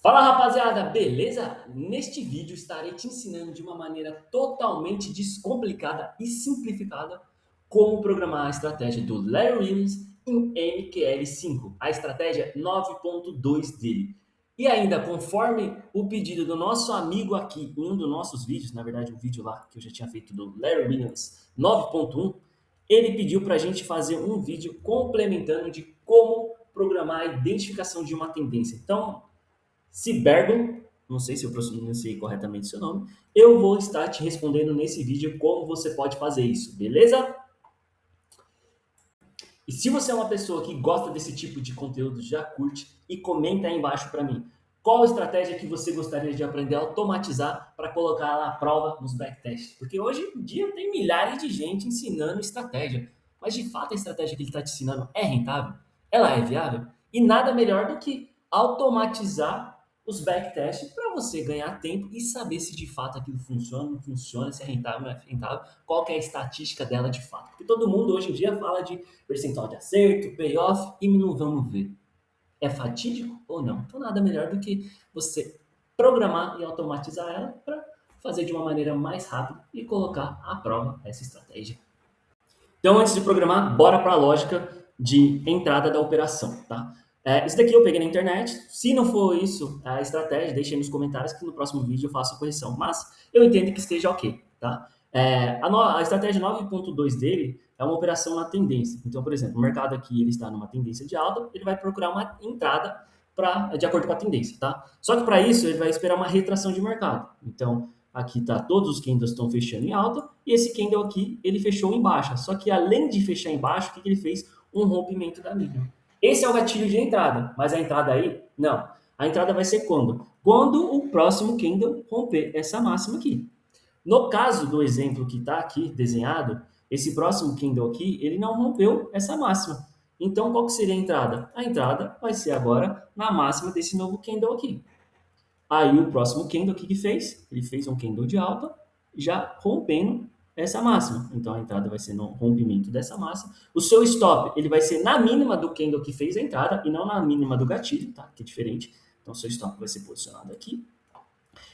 Fala rapaziada, beleza? Neste vídeo estarei te ensinando de uma maneira totalmente descomplicada e simplificada como programar a estratégia do Larry Williams em MQL5, a estratégia 9.2 dele. E ainda, conforme o pedido do nosso amigo aqui em um dos nossos vídeos, na verdade um vídeo lá que eu já tinha feito do Larry Williams 9.1, ele pediu para a gente fazer um vídeo complementando de como programar a identificação de uma tendência. Então, Cibergon, não sei se eu pronunciei corretamente seu nome, eu vou estar te respondendo nesse vídeo como você pode fazer isso, beleza? E se você é uma pessoa que gosta desse tipo de conteúdo, já curte e comenta aí embaixo para mim. Qual estratégia que você gostaria de aprender a automatizar para colocar ela à prova nos backtests? Porque hoje em dia tem milhares de gente ensinando estratégia, mas de fato a estratégia que ele está te ensinando é rentável? Ela é viável? E nada melhor do que automatizar os backtests para você ganhar tempo e saber se de fato aquilo funciona, não funciona, se é rentável, não é rentável, qual que é a estatística dela de fato. Porque todo mundo hoje em dia fala de percentual de acerto, payoff e não vamos ver. É fatídico ou não? Então nada melhor do que você programar e automatizar ela para fazer de uma maneira mais rápida e colocar à prova essa estratégia. Então, antes de programar, bora para a lógica de entrada da operação, tá? Isso daqui eu peguei na internet. Se não for isso a estratégia, deixe aí nos comentários que no próximo vídeo eu faço a correção. Mas eu entendo que esteja ok, tá? A estratégia 9.2 dele é uma operação na tendência. Então, por exemplo, o mercado aqui ele está numa tendência de alta, ele vai procurar uma entrada de acordo com a tendência, tá? Só que para isso ele vai esperar uma retração de mercado. Então, aqui tá, todos os candles estão fechando em alta e esse candle aqui ele fechou em baixa. Só que além de fechar em baixa, o que ele fez? Um rompimento da mínima. Esse é o gatilho de entrada, mas a entrada aí, não. A entrada vai ser quando? Quando o próximo candle romper essa máxima aqui. No caso do exemplo que está aqui desenhado, esse próximo candle aqui, ele não rompeu essa máxima. Então, qual que seria a entrada? A entrada vai ser agora na máxima desse novo candle aqui. Aí o próximo candle, o que fez? Ele fez um candle de alta, já rompendo essa máxima. Então a entrada vai ser no rompimento dessa máxima. O seu stop, ele vai ser na mínima do candle que fez a entrada e não na mínima do gatilho, tá? Que é diferente. Então o seu stop vai ser posicionado aqui.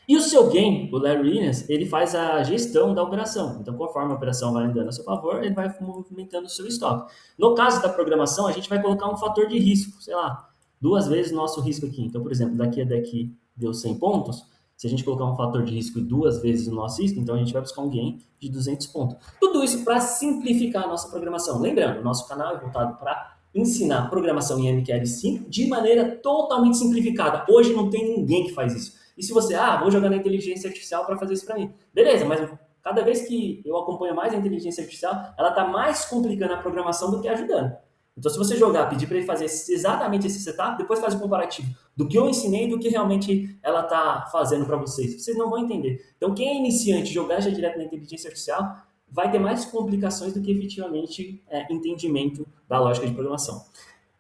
E o seu gain, o Larry Williams, ele faz a gestão da operação. Então, conforme a operação vai andando a seu favor, ele vai movimentando o seu stop. No caso da programação, a gente vai colocar um fator de risco, sei lá, duas vezes o nosso risco aqui. Então, por exemplo, daqui a daqui deu 100 pontos. Se a gente colocar um fator de risco duas vezes o nosso risco, então a gente vai buscar um gain de 200 pontos. Tudo isso para simplificar a nossa programação. Lembrando, o nosso canal é voltado para ensinar programação em MQL5 de maneira totalmente simplificada. Hoje não tem ninguém que faz isso. E se você, vou jogar na inteligência artificial para fazer isso para mim. Beleza, mas cada vez que eu acompanho mais a inteligência artificial, ela está mais complicando a programação do que ajudando. Então, se você jogar, pedir para ele fazer exatamente esse setup, depois faz o comparativo do que eu ensinei e do que realmente ela está fazendo para vocês. Vocês não vão entender. Então, quem é iniciante jogar já direto na inteligência artificial vai ter mais complicações do que efetivamente entendimento da lógica de programação.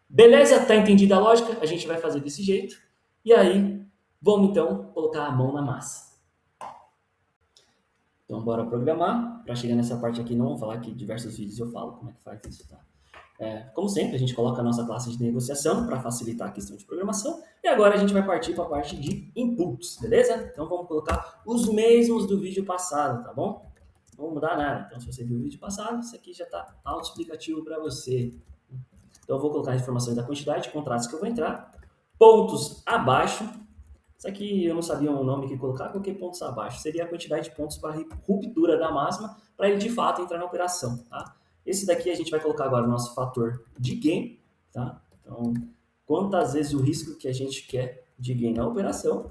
Beleza? Tá entendida a lógica? A gente vai fazer desse jeito. E aí, vamos então colocar a mão na massa. Então, bora programar. Para chegar nessa parte aqui, não vou falar que diversos vídeos eu falo como é que faz isso, tá? Como sempre, a gente coloca a nossa classe de negociação para facilitar a questão de programação. E agora a gente vai partir para a parte de inputs, beleza? Então, vamos colocar os mesmos do vídeo passado, tá bom? Não vamos mudar nada. Então, se você viu o vídeo passado, isso aqui já está autoexplicativo para você. Então, eu vou colocar as informações da quantidade de contratos que eu vou entrar, pontos abaixo. Isso aqui eu não sabia o nome que colocar, coloquei pontos abaixo. Seria a quantidade de pontos para ruptura da máxima, para ele de fato entrar na operação, tá? Esse daqui a gente vai colocar agora o nosso fator de gain, tá? Então, quantas vezes o risco que a gente quer de gain na operação.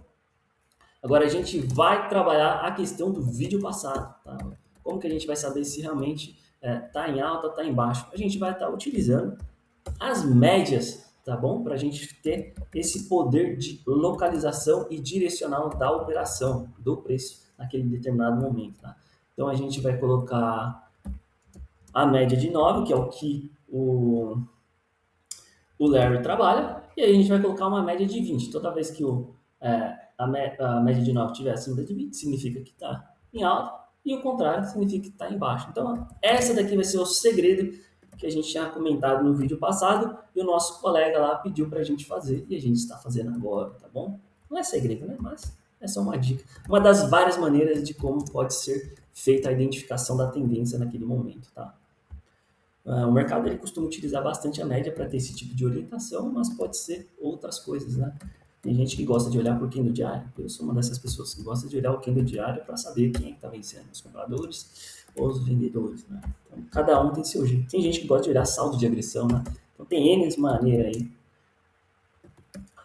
Agora a gente vai trabalhar a questão do vídeo passado, tá? Como que a gente vai saber se realmente tá em alta ou tá em baixo? A gente vai estar utilizando as médias, tá bom? Para a gente ter esse poder de localização e direcional da operação, do preço naquele determinado momento, tá? Então a gente vai colocar a média de 9, que é o que o Larry trabalha, e aí a gente vai colocar uma média de 20. Toda vez que a média de 9 estiver acima de 20, significa que está em alta, e o contrário significa que está em baixo. Então, essa daqui vai ser o segredo que a gente tinha comentado no vídeo passado, e o nosso colega lá pediu para a gente fazer, e a gente está fazendo agora, tá bom? Não é segredo, né? Mas é só uma dica. Uma das várias maneiras de como pode ser feita a identificação da tendência naquele momento, tá? O mercado ele costuma utilizar bastante a média para ter esse tipo de orientação, mas pode ser outras coisas, né? Tem gente que gosta de olhar por candle diário. Eu sou uma dessas pessoas que gosta de olhar o candle diário para saber quem está vencendo, os compradores ou os vendedores, né? Então, cada um tem seu jeito. Tem gente que gosta de olhar saldo de agressão, né? Então tem N maneiras aí.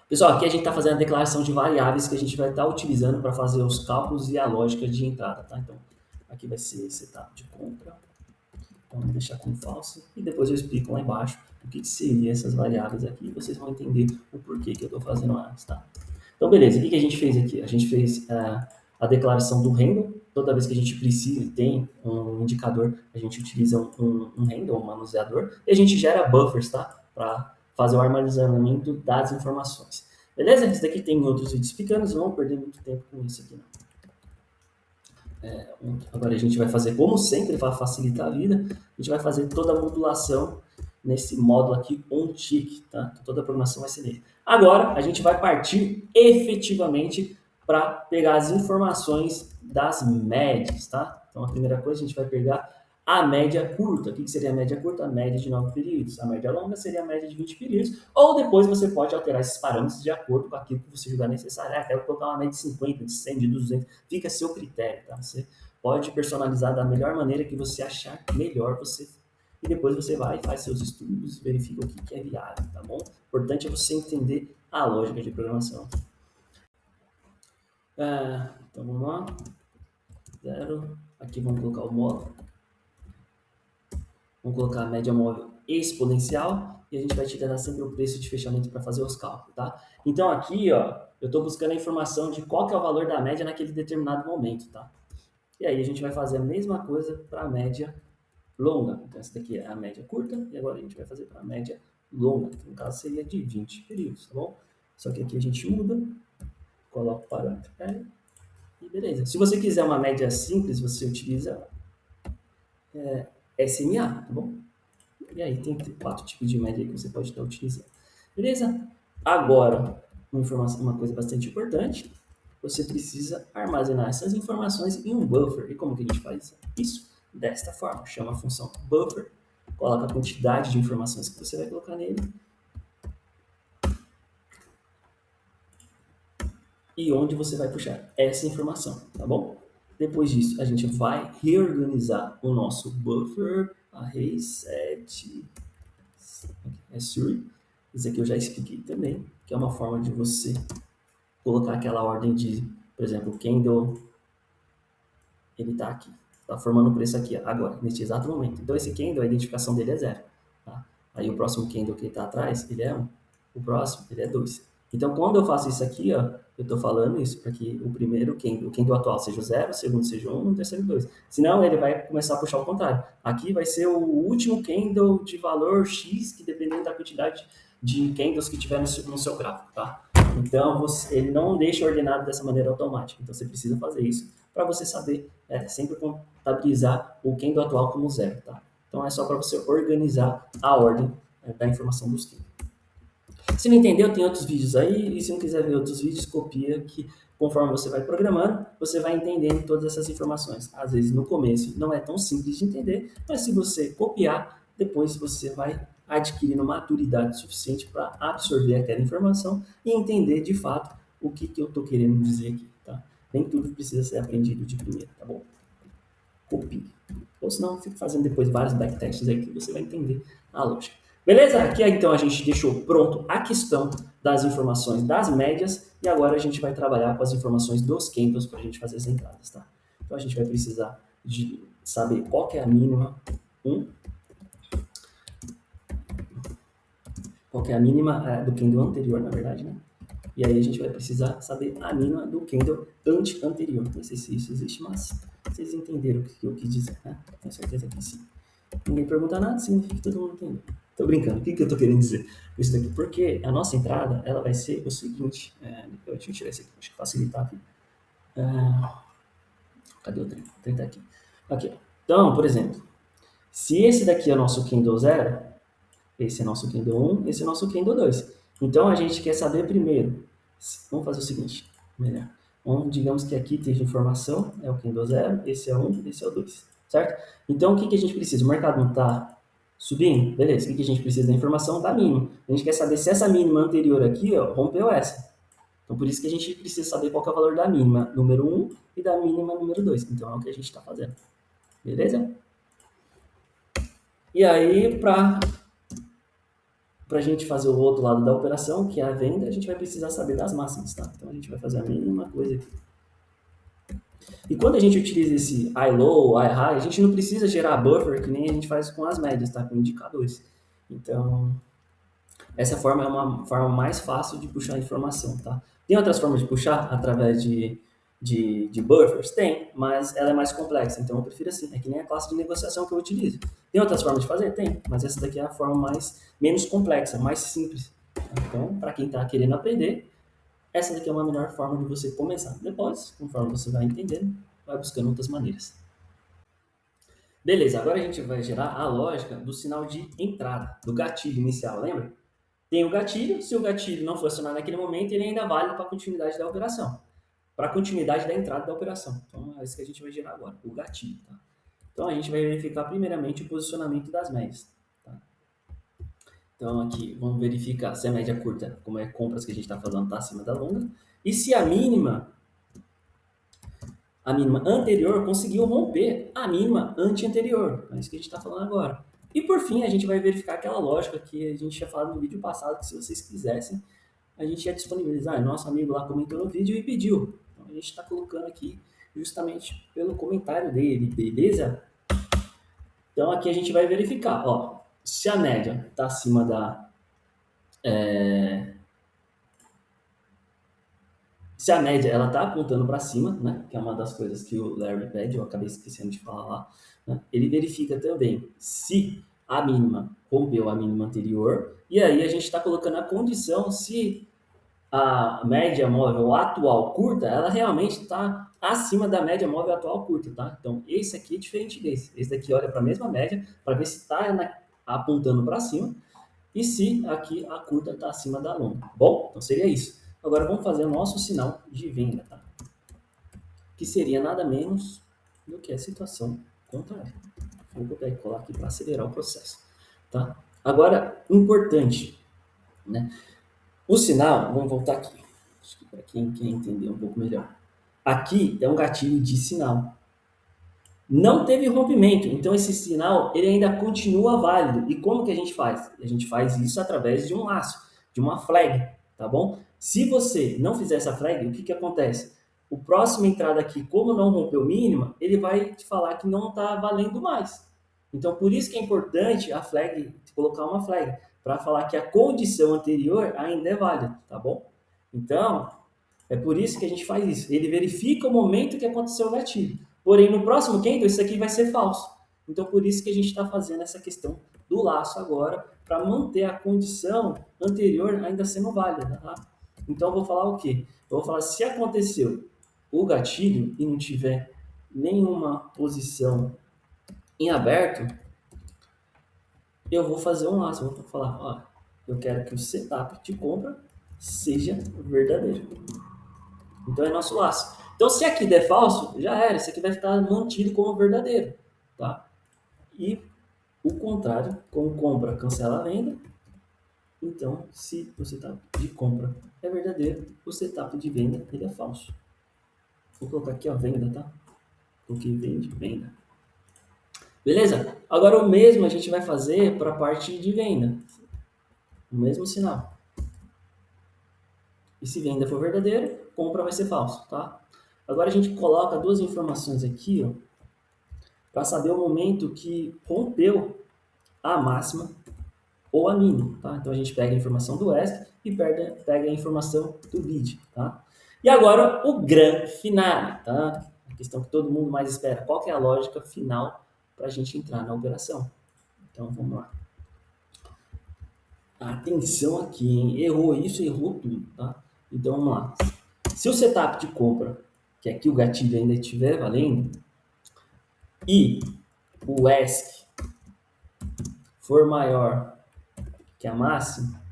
Pessoal, aqui a gente está fazendo a declaração de variáveis que a gente vai estar utilizando para fazer os cálculos e a lógica de entrada, tá? Então, aqui vai ser setup de compra. Então, vou deixar como falso. E depois eu explico lá embaixo o que seria essas variáveis aqui. E vocês vão entender o porquê que eu estou fazendo antes, tá? Então, beleza. O que a gente fez aqui? A gente fez a declaração do handle. Toda vez que a gente precisa e tem um indicador, a gente utiliza um handle, um manuseador. E a gente gera buffers, tá? Para fazer o armazenamento das informações. Beleza? Isso daqui tem outros vídeos explicando. Não vamos perder muito tempo com isso aqui, não. Agora a gente vai fazer, como sempre, para facilitar a vida, a gente vai fazer toda a modulação nesse módulo aqui, OnTick, tá? Toda a programação vai ser nele. Agora, a gente vai partir efetivamente para pegar as informações das médias, tá? Então, a primeira coisa, a gente vai pegar a média curta. O que seria a média curta? A média de 9 períodos. A média longa seria a média de 20 períodos. Ou depois você pode alterar esses parâmetros de acordo com aquilo que você julgar necessário. Quero colocar uma média de 50, de 100, de 200. Fica a seu critério, tá? Você pode personalizar da melhor maneira que você achar melhor você. E depois você vai e faz seus estudos, verifica o que é viável, tá bom? O importante é você entender a lógica de programação. Então vamos lá. 0. Aqui vamos colocar o módulo. Vamos colocar a média móvel exponencial e a gente vai tirar sempre o preço de fechamento para fazer os cálculos, tá? Então aqui, ó, eu estou buscando a informação de qual que é o valor da média naquele determinado momento, tá? E aí a gente vai fazer a mesma coisa para a média longa. Então essa daqui é a média curta e agora a gente vai fazer para a média longa, que no caso seria de 20 períodos, tá bom? Só que aqui a gente muda, coloca o parâmetro e beleza. Se você quiser uma média simples, você utiliza SMA, tá bom? E aí tem 4 tipos de média que você pode estar utilizando. Beleza? Agora, uma coisa bastante importante, você precisa armazenar essas informações em um buffer. E como que a gente faz isso? Desta forma, chama a função buffer, coloca a quantidade de informações que você vai colocar nele e onde você vai puxar essa informação, tá bom? Depois disso, a gente vai reorganizar o nosso buffer, array set, Suri. Isso aqui eu já expliquei também, que é uma forma de você colocar aquela ordem de, por exemplo, o candle, ele está aqui, está formando o preço aqui agora, neste exato momento. Então esse candle, a identificação dele é 0. Tá? Aí o próximo candle que está atrás, ele é 1. O próximo, ele é 2. Então quando eu faço isso aqui, ó, eu estou falando isso para que o primeiro candle, o candle atual seja o 0, o segundo seja o 1, o terceiro 2. Senão ele vai começar a puxar o contrário. Aqui vai ser o último candle de valor X, que dependendo da quantidade de candles que tiver no seu gráfico, tá? Então, ele não deixa ordenado dessa maneira automática. Então, você precisa fazer isso para você saber sempre contabilizar o candle atual como 0, tá? Então, é só para você organizar a ordem da informação dos candles. Se não entendeu, tem outros vídeos aí. E se não quiser ver outros vídeos, copia que conforme você vai programando, você vai entendendo todas essas informações. Às vezes, no começo, não é tão simples de entender, mas se você copiar, depois você vai adquirindo maturidade suficiente para absorver aquela informação e entender de fato o que eu estou querendo dizer aqui, tá? Nem tudo precisa ser aprendido de primeira, tá bom? Copie. Ou senão, fica fazendo depois vários backtests aí que você vai entender a lógica. Beleza? Aqui então a gente deixou pronto a questão das informações das médias e agora a gente vai trabalhar com as informações dos candles para a gente fazer as entradas, tá? Então a gente vai precisar de saber qual que é a mínima 1, qual que é a mínima do candle anterior, na verdade, né? E aí a gente vai precisar saber a mínima do candle anterior. Não sei se isso existe, mas vocês entenderam o que eu quis dizer, né? Tenho certeza que sim. Ninguém pergunta nada, significa que todo mundo entendeu. Tô brincando, o que eu tô querendo dizer com isso daqui? Porque a nossa entrada, ela vai ser o seguinte, deixa eu tirar esse aqui, acho que facilitar aqui. Cadê o trem? O trem tá aqui. Aqui, ó. Então, por exemplo, se esse daqui é o nosso candle 0, esse é nosso candle 1, esse é nosso candle 2. Então, a gente quer saber primeiro Vamos fazer o seguinte, melhor. Digamos que aqui esteja informação, é o candle 0, esse é 1, esse é o 2, certo? Então, o que a gente precisa? O mercado não está subindo? Beleza, o que a gente precisa da informação? Da mínima. A gente quer saber se essa mínima anterior aqui, ó, rompeu essa. Então, por isso que a gente precisa saber qual que é o valor da mínima número 1 e da mínima número 2. Então, é o que a gente está fazendo. Beleza? E aí, para a gente fazer o outro lado da operação, que é a venda, a gente vai precisar saber das máximas, tá? Então, a gente vai fazer a mesma coisa aqui. E quando a gente utiliza esse I-low, I-high, a gente não precisa gerar buffer, que nem a gente faz com as médias, tá? Com indicadores. Então, essa forma é uma forma mais fácil de puxar informação, tá? Tem outras formas de puxar através de buffers? Tem, mas ela é mais complexa, então eu prefiro assim. É que nem a classe de negociação que eu utilizo. Tem outras formas de fazer? Tem, mas essa daqui é a forma menos complexa, mais simples. Então, para quem está querendo aprender, essa daqui é uma melhor forma de você começar. Depois, conforme você vai entendendo, vai buscando outras maneiras. Beleza, agora a gente vai gerar a lógica do sinal de entrada, do gatilho inicial, lembra? Tem o gatilho, se o gatilho não for acionado naquele momento, ele ainda vale para a continuidade da operação, para a continuidade da entrada da operação. Então é isso que a gente vai gerar agora, o gatilho. Tá? Então a gente vai verificar primeiramente o posicionamento das médias. Tá? Então aqui, vamos verificar se a média curta, como é compras que a gente está fazendo, está acima da longa, e se a mínima anterior conseguiu romper a mínima anterior. É isso que a gente está falando agora. E por fim, a gente vai verificar aquela lógica que a gente tinha falado no vídeo passado, que se vocês quisessem, a gente ia disponibilizar. Nosso amigo lá comentou no vídeo e pediu. Então a gente está colocando aqui justamente pelo comentário dele, beleza? Então aqui a gente vai verificar, ó, se a média está acima da... Se a média ela está apontando para cima, né, que é uma das coisas que o Larry pede, eu acabei esquecendo de falar lá, né, ele verifica também se a mínima rompeu a mínima anterior, e aí a gente está colocando a condição se a média móvel atual curta, ela realmente está acima da média móvel atual curta, tá? Então, esse aqui é diferente desse. Esse daqui olha para a mesma média para ver se está apontando para cima e se aqui a curta está acima da longa. Bom, então seria isso. Agora vamos fazer o nosso sinal de venda, tá? Que seria nada menos do que a situação contrária. Vou copiar e colar aqui para acelerar o processo, tá? Agora, importante, né? O sinal, vamos voltar aqui, acho que para quem quer entender um pouco melhor. Aqui é um gatilho de sinal. Não teve rompimento, então esse sinal ele ainda continua válido. E como que a gente faz? A gente faz isso através de um laço, de uma flag, tá bom? Se você não fizer essa flag, o que que acontece? O próximo entrada aqui, como não rompeu mínima, ele vai te falar que não está valendo mais. Então, por isso que é importante a flag, colocar uma flag, para falar que a condição anterior ainda é válida, tá bom? Então, é por isso que a gente faz isso. Ele verifica o momento que aconteceu o gatilho. Porém, no próximo candle, isso aqui vai ser falso. Então, por isso que a gente está fazendo essa questão do laço agora, para manter a condição anterior ainda sendo válida. Tá? Então, eu vou falar o quê? Eu vou falar, se aconteceu o gatilho e não tiver nenhuma posição em aberto, eu vou fazer um laço. Eu vou falar, ó, eu quero que o setup de compra seja verdadeiro. Então é nosso laço. Então se aqui der falso, já era. Isso aqui vai ficar mantido como verdadeiro. Tá? E o contrário, como compra cancela a venda, então se o setup de compra é verdadeiro, o setup de venda ele é falso. Vou colocar aqui a venda, tá? Coloquei vende, venda. Beleza? Agora o mesmo a gente vai fazer para a parte de venda. O mesmo sinal. E se venda for verdadeira, compra vai ser falso, tá? Agora a gente coloca duas informações aqui, ó, para saber o momento que rompeu a máxima ou a mínima, tá? Então a gente pega a informação do ESC e pega a informação do BID, tá? E agora o gran finale, tá? A questão que todo mundo mais espera. Qual que é a lógica final para a gente entrar na operação? Então vamos lá. Atenção aqui, hein? Errou isso, errou tudo, tá? Então vamos lá. Se o setup de compra, que aqui o gatilho ainda estiver valendo, e o ESC for maior que a máxima,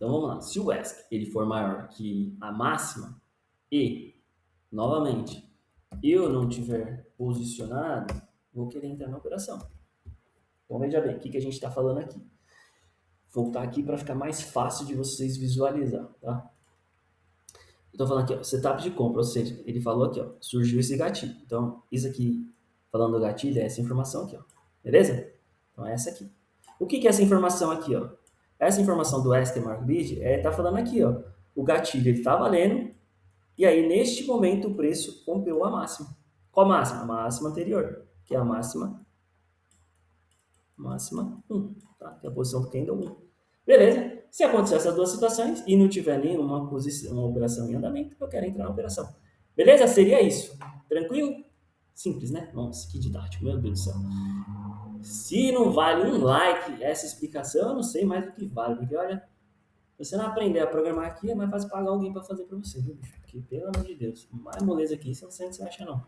Então vamos lá, se o ESC ele for maior que a máxima e, novamente, eu não tiver posicionado, vou querer entrar na operação. Então veja bem, o que a gente está falando aqui. Vou voltar aqui para ficar mais fácil de vocês visualizar, tá? Estou falando aqui, ó, setup de compra, ou seja, ele falou aqui, ó, surgiu esse gatilho. Então, isso aqui, falando do gatilho, é essa informação aqui, ó. Beleza? Então, é essa aqui. O que é essa informação aqui, ó? Essa informação do Ask Mark Bid tá falando aqui, ó. O gatilho, ele tá valendo, e aí, neste momento, o preço rompeu a máxima. Qual máxima? A máxima anterior, que é a máxima 1, tá? Que é a posição do candle 1. Beleza? Se acontecer essas duas situações e não tiver nenhuma posição, uma operação em andamento, eu quero entrar na operação. Beleza? Seria isso. Tranquilo? Simples, né? Nossa, que didático, meu Deus do céu. Se não vale um like essa explicação, eu não sei mais do que vale, porque olha, se você não aprender a programar aqui, é mais fácil pagar alguém para fazer para você, viu, bicho? Porque, pelo amor de Deus, mais moleza aqui, você não sei onde você acha, não.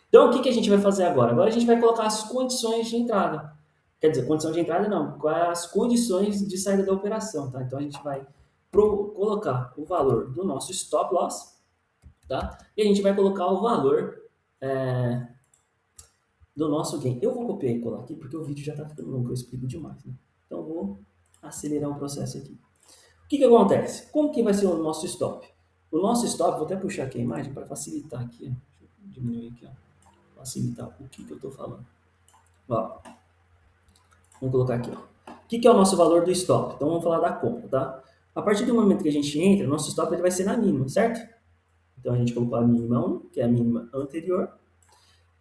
Então, o que a gente vai fazer agora? Agora a gente vai colocar as condições de entrada. Quer dizer, condição de entrada não, quais as condições de saída da operação, tá? Então a gente vai colocar o valor do nosso stop loss, tá? E a gente vai colocar o valor do nosso gain. Eu vou copiar e colar aqui porque o vídeo já tá ficando longo, eu explico demais, né? Então eu vou acelerar o processo aqui. O que acontece? Como que vai ser o nosso stop? O nosso stop, vou até puxar aqui a imagem para facilitar aqui, ó. Deixa eu diminuir aqui, ó. Facilitar o que eu tô falando. Ó, vamos colocar aqui, ó. O que é o nosso valor do stop? Então vamos falar da compra, tá? A partir do momento que a gente entra, nosso stop ele vai ser na mínima, certo? Então a gente colocou a mínima 1, que é a mínima anterior,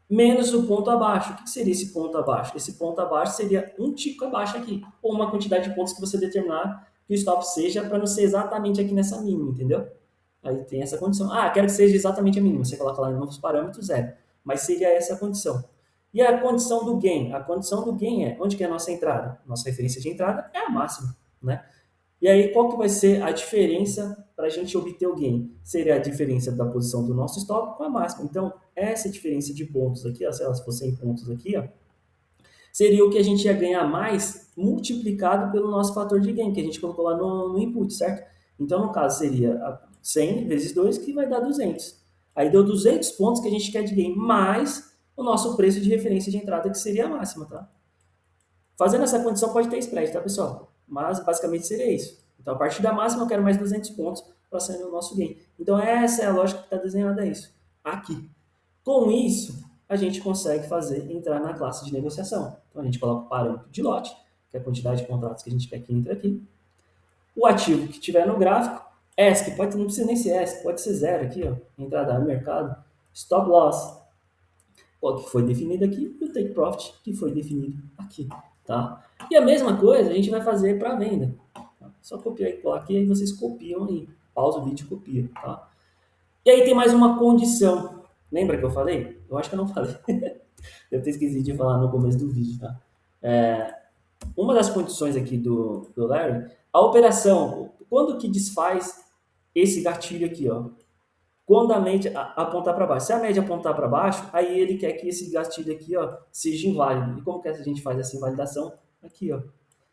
menos o ponto abaixo. O que seria esse ponto abaixo? Esse ponto abaixo seria um tico abaixo aqui, ou uma quantidade de pontos que você determinar que o stop seja para não ser exatamente aqui nessa mínima, entendeu? Aí tem essa condição. Ah, quero que seja exatamente a mínima. Você coloca lá em novos parâmetros, zero. Mas seria essa a condição. E a condição do gain? A condição do gain é, onde que é a nossa entrada? Nossa referência de entrada é a máxima, né? E aí, qual que vai ser a diferença para a gente obter o gain? Seria a diferença da posição do nosso stop com a máxima. Então, essa diferença de pontos aqui, ó, se elas fossem pontos aqui, ó, seria o que a gente ia ganhar mais multiplicado pelo nosso fator de gain, que a gente colocou lá no input, certo? Então, no caso, seria 100 vezes 2, que vai dar 200. Aí deu 200 pontos que a gente quer de gain, mais o nosso preço de referência de entrada, que seria a máxima, tá? Fazendo essa condição pode ter spread, tá, pessoal? Mas, basicamente, seria isso. Então, a partir da máxima, eu quero mais 200 pontos para sair no nosso gain. Então, essa é a lógica que está desenhada isso. Aqui. Com isso, a gente consegue entrar na classe de negociação. Então, a gente coloca o parâmetro de lote, que é a quantidade de contratos que a gente quer que entre aqui. O ativo que tiver no gráfico, ESC, não precisa nem ser ESC, pode ser zero aqui, ó, entrada no mercado. Stop loss, que foi definido aqui, e o take profit, que foi definido aqui, tá? E a mesma coisa a gente vai fazer para venda. Só copiar e colar aqui, aí vocês copiam aí. Pausa o vídeo e copia, tá? E aí tem mais uma condição. Lembra que eu falei? Eu acho que eu não falei. Eu até esqueci de falar no começo do vídeo, tá? Uma das condições aqui do Larry, a operação, quando que desfaz esse gatilho aqui, ó? Quando a média apontar para baixo. Se a média apontar para baixo, aí ele quer que esse gatilho aqui, ó, seja inválido. E como que a gente faz essa invalidação? Aqui, ó.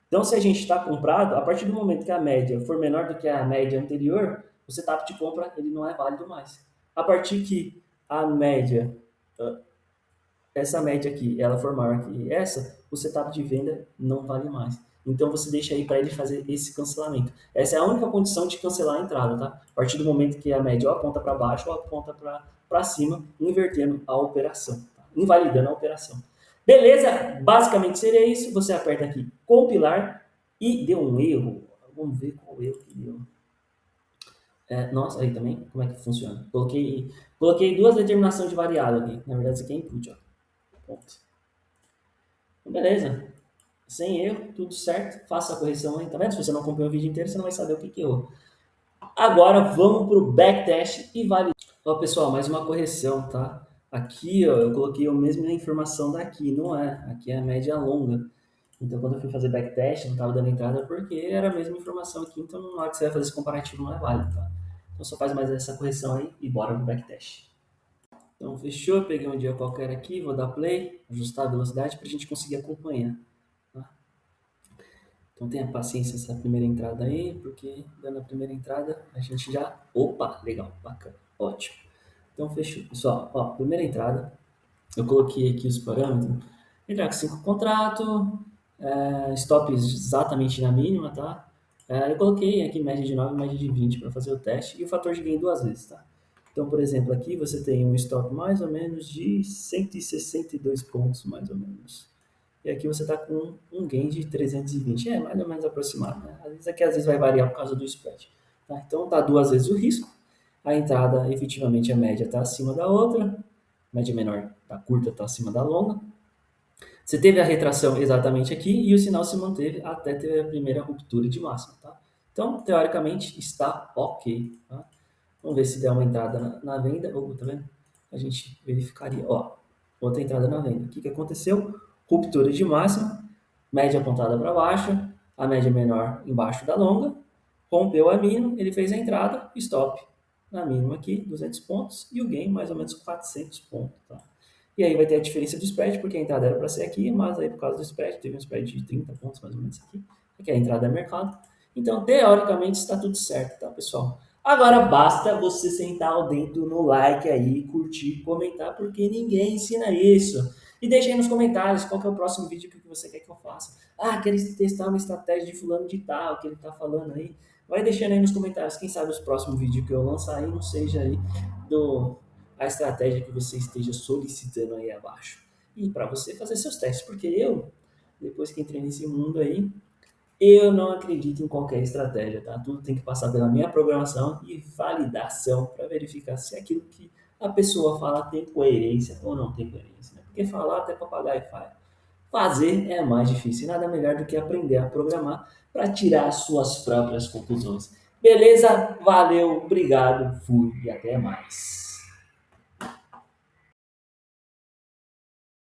Então, se a gente está comprado, a partir do momento que a média for menor do que a média anterior, o setup de compra ele não é válido mais. A partir que a média, essa média aqui, ela for maior que essa, o setup de venda não vale mais. Então, você deixa aí para ele fazer esse cancelamento. Essa é a única condição de cancelar a entrada, tá? A partir do momento que a média ou aponta para baixo ou aponta para cima, invertendo a operação, tá? Invalidando a operação. Beleza? Basicamente seria isso. Você aperta aqui compilar e deu um erro. Vamos ver qual erro que deu. Nossa, aí também, como é que funciona? Coloquei duas determinações de variável aqui. Na verdade, isso aqui é input, ó. Ponto. Então, beleza. Sem erro, tudo certo. Faça a correção aí, tá vendo? Se você não acompanhou o vídeo inteiro, você não vai saber o que errou. Agora vamos para o backtest e validar. Ó, pessoal, mais uma correção, tá? Aqui, ó, eu coloquei a mesma informação daqui, não é? Aqui é a média longa. Então, quando eu fui fazer backtest, não estava dando entrada porque era a mesma informação aqui. Então, na hora que você vai fazer esse comparativo, não é válido, tá? Então, só faz mais essa correção aí e bora pro backtest. Então, fechou. Peguei um dia qualquer aqui, vou dar play, ajustar a velocidade para a gente conseguir acompanhar. Tá? Então tenha paciência essa primeira entrada aí, porque dando a primeira entrada a gente já... Opa, legal, bacana, ótimo. Então fechou. Pessoal, ó, primeira entrada, eu coloquei aqui os parâmetros. Entrar com 5 contrato, stops exatamente na mínima, tá? Eu coloquei aqui média de 9 e média de 20 para fazer o teste e o fator de gain duas vezes, tá? Então, por exemplo, aqui você tem um stop mais ou menos de 162 pontos, mais ou menos. E aqui você está com um gain de 320, mais ou menos aproximado, né? Às vezes vai variar por causa do spread. Tá? Então, tá duas vezes o risco. A entrada, efetivamente, a média está acima da outra. A média menor, a curta está acima da longa. Você teve a retração exatamente aqui e o sinal se manteve até ter a primeira ruptura de máxima, tá? Então, teoricamente, está ok, tá? Vamos ver se der uma entrada na venda. Oh, tá vendo? A gente verificaria. Ó, outra entrada na venda. O que aconteceu? Ruptura de máxima, média apontada para baixo, a média menor embaixo da longa, rompeu a mínima, ele fez a entrada, stop na mínima aqui, 200 pontos, e o gain mais ou menos 400 pontos, tá? E aí vai ter a diferença do spread, porque a entrada era para ser aqui, mas aí por causa do spread, teve um spread de 30 pontos mais ou menos aqui, aqui é a entrada é mercado. Então, teoricamente, está tudo certo, tá, pessoal? Agora basta você sentar o dedo no like aí, curtir, comentar, porque ninguém ensina isso. E deixa aí nos comentários qual que é o próximo vídeo que você quer que eu faça. Ah, quero testar uma estratégia de fulano de tal, que ele tá falando aí. Vai deixando aí nos comentários, quem sabe os próximos vídeos que eu lançar aí não seja aí a estratégia que você esteja solicitando aí abaixo. E para você fazer seus testes, porque eu, depois que entrei nesse mundo aí, eu não acredito em qualquer estratégia, tá? Tudo tem que passar pela minha programação e validação para verificar se aquilo que a pessoa fala tem coerência ou não tem coerência, né? Porque falar até papagaio faz. Fazer é mais difícil. Nada melhor do que aprender a programar para tirar as suas próprias conclusões. Beleza? Valeu, obrigado, fui e até mais.